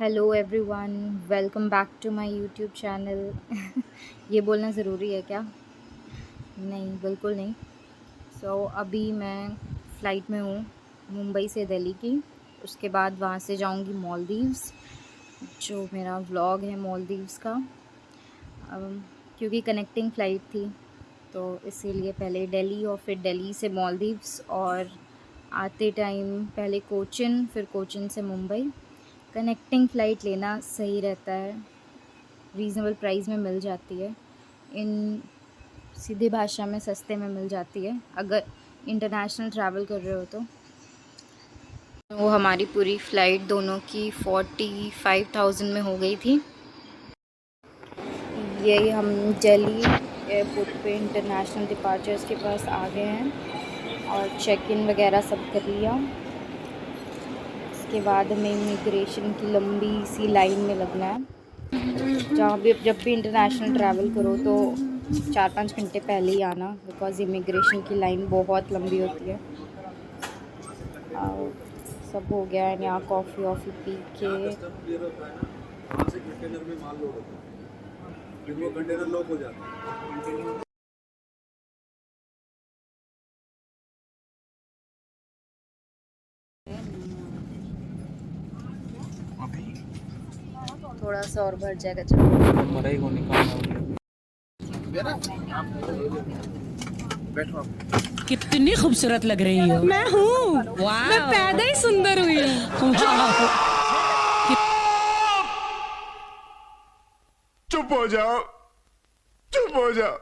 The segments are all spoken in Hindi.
Hello everyone, welcome back to my YouTube channel. ये बोलना ज़रूरी है क्या? नहीं, बिल्कुल नहीं। अभी मैं फ़्लाइट में हूँ मुंबई से दिल्ली की। उसके बाद वहाँ से जाऊँगी मालदीव्स, जो मेरा व्लॉग है मालदीव्स का। क्योंकि कनेक्टिंग फ़्लाइट थी, तो इसीलिए पहले दिल्ली और फिर दिल्ली से मालदीव्स, और आते टाइम पहले कोचिन, फिर कोचिन से मुंबई। कनेक्टिंग फ़्लाइट लेना सही रहता है, रीज़नेबल प्राइस में मिल जाती है। इन सीधी भाषा में सस्ते में मिल जाती है अगर इंटरनेशनल ट्रैवल कर रहे हो तो। वो हमारी पूरी फ़्लाइट दोनों की 45,000 में हो गई थी। यही हम दिल्ली एयरपोर्ट पे इंटरनेशनल डिपार्चर्स के पास आ गए हैं और चेक इन वगैरह सब कर लिया। इसके बाद हमें इमिग्रेशन की लंबी सी लाइन में लगना है। जब भी इंटरनेशनल ट्रैवल करो तो 4-5 घंटे पहले ही आना, बिकॉज़ इमिग्रेशन की लाइन बहुत लंबी होती है। सब हो गया है, यहाँ कॉफ़ी वॉफ़ी पी के कंटेनर में माल लोड होता है, फिर वो कंटेनर लॉक हो जाता है। थोड़ा सा और भर जाएगा। चलो कितनी खूबसूरत लग रही हो। मैं हूँ, मैं पैदा ही सुंदर हुई हूँ। चुप हो जाओ, चुप हो जाओ।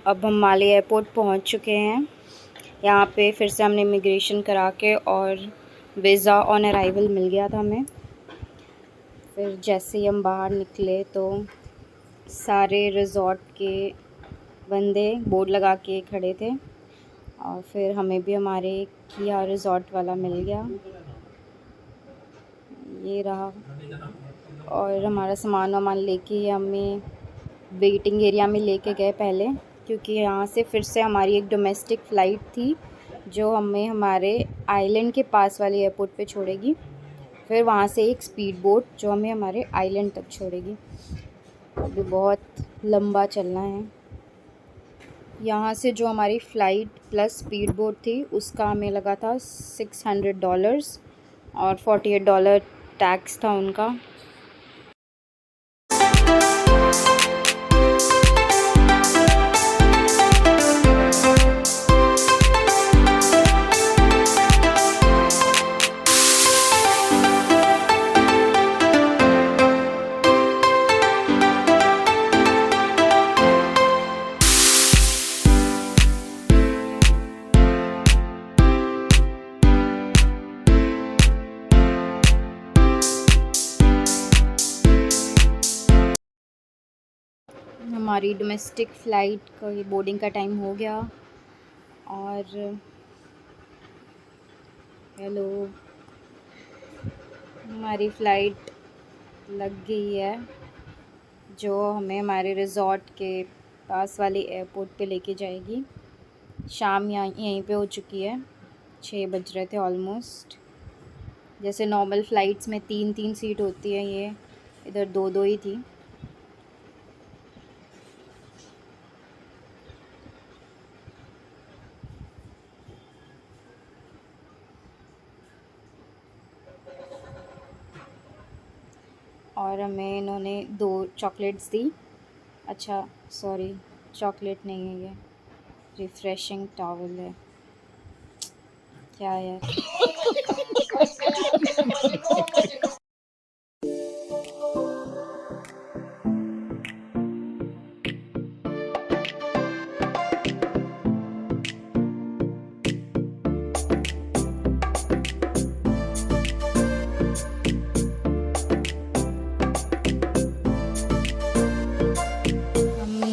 अब हम माले एयरपोर्ट पहुंच चुके हैं। यहाँ पे फिर से हमने इमिग्रेशन करा के और वीज़ा ऑन अराइवल मिल गया था हमें। फिर जैसे ही हम बाहर निकले तो सारे रिज़ॉर्ट के बंदे बोर्ड लगा के खड़े थे, और फिर हमें भी हमारे किया रिज़ॉर्ट वाला मिल गया। ये रहा, और हमारा सामान वामान लेके हमें वेटिंग एरिया में लेके गए पहले, क्योंकि यहाँ से फिर से हमारी एक डोमेस्टिक फ़्लाइट थी जो हमें हमारे आइलैंड के पास वाले एयरपोर्ट पे छोड़ेगी। फिर वहाँ से एक स्पीड बोट जो हमें हमारे आइलैंड तक छोड़ेगी। अभी बहुत लंबा चलना है। यहाँ से जो हमारी फ़्लाइट प्लस स्पीड बोट थी उसका हमें लगा था $600, और $48 टैक्स था उनका। हमारी डोमेस्टिक फ़्लाइट का ये बोर्डिंग का टाइम हो गया। और हेलो, हमारी फ़्लाइट लग गई है जो हमें हमारे रिज़ॉर्ट के पास वाले एयरपोर्ट पे लेके जाएगी। शाम यहाँ यहीं पे हो चुकी है, 6 बज रहे थे ऑलमोस्ट। जैसे नॉर्मल फ़्लाइट्स में 3-3 सीट होती है, ये इधर 2-2 ही थी। और हमें इन्होंने 2 चॉकलेट्स दी। अच्छा सॉरी, चॉकलेट नहीं है ये, रिफ़्रेशिंग टॉवल है। क्या यार।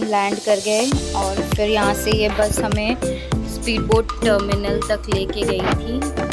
लैंड कर गए और फिर यहाँ से ये बस हमें स्पीड बोट टर्मिनल तक लेके गई थी।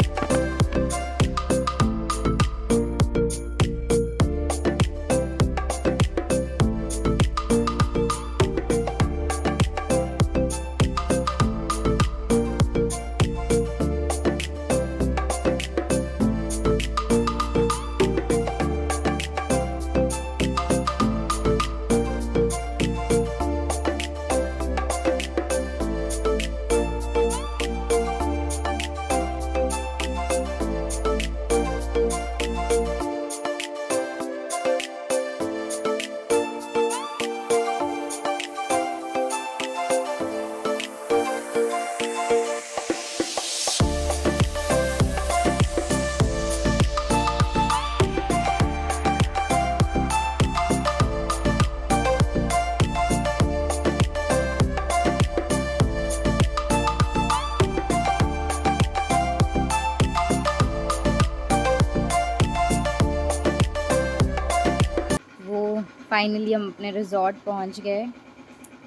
फाइनली हम अपने रिजॉर्ट पहुंच गए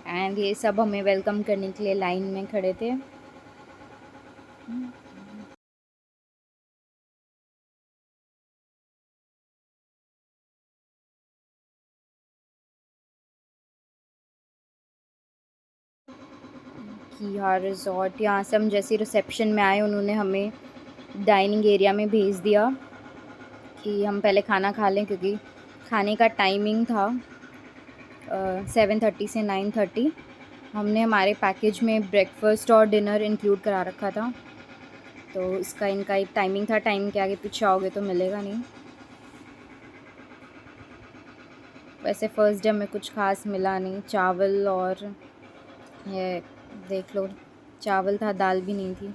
एंड ये सब हमें वेलकम करने के लिए लाइन में खड़े थे। किहा रिजॉर्ट, यहाँ से हम जैसे रिसेप्शन में आए उन्होंने हमें डाइनिंग एरिया में भेज दिया कि हम पहले खाना खा लें, क्योंकि खाने का टाइमिंग था 7:30 से 9:30। हमने हमारे पैकेज में ब्रेकफास्ट और डिनर इंक्लूड करा रखा था, तो इसका इनका एक टाइमिंग था। टाइम के आगे पीछे आओगे तो मिलेगा नहीं। वैसे फ़र्स्ट डे में कुछ खास मिला नहीं, चावल और ये देख लो, चावल था, दाल भी नहीं थी।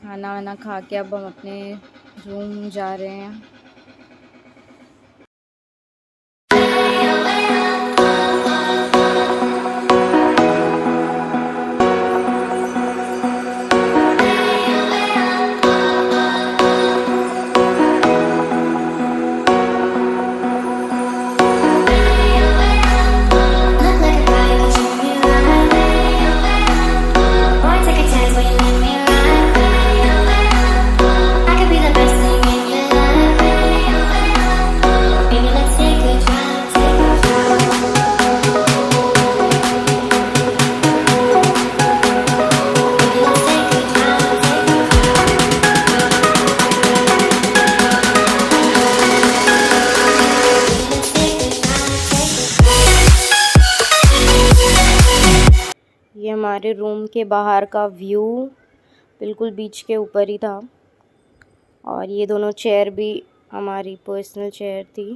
खाना वाना खा के अब हम अपने रूम जा रहे हैं। ये हमारे रूम के बाहर का व्यू, बिल्कुल बीच के ऊपर ही था। और ये दोनों चेयर भी हमारी पर्सनल चेयर थी।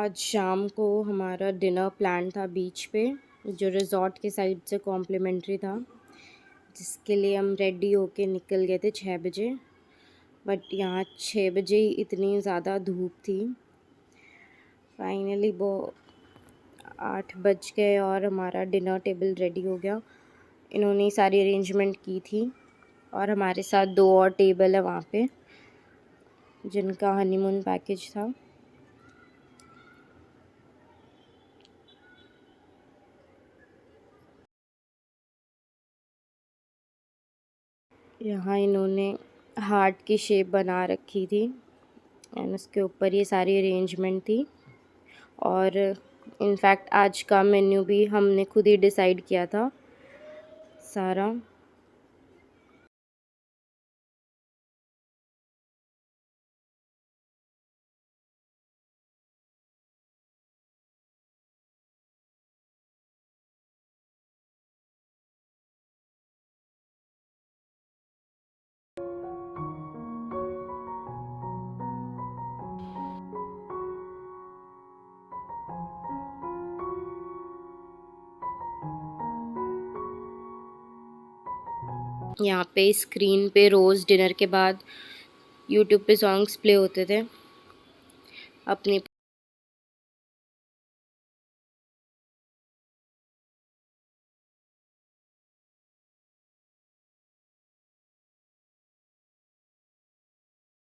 आज शाम को हमारा डिनर प्लान था बीच पे, जो रिज़ॉर्ट के साइड से कॉम्प्लीमेंट्री था, जिसके लिए हम रेडी होके निकल गए थे 6 बजे। बट यहाँ 6 बजे ही इतनी ज़्यादा धूप थी। फाइनली वो 8 बज गए और हमारा डिनर टेबल रेडी हो गया। इन्होंने सारी अरेंजमेंट की थी और हमारे साथ 2 और टेबल है वहाँ पे, जिनका हनीमून पैकेज था। यहाँ इन्होंने हार्ट की शेप बना रखी थी एंड उसके ऊपर ये सारी अरेंजमेंट थी। और इनफैक्ट आज का मेन्यू भी हमने खुद ही डिसाइड किया था सारा। यहाँ पे स्क्रीन पे रोज़ डिनर के बाद यूट्यूब पे सॉन्ग्स प्ले होते थे अपनी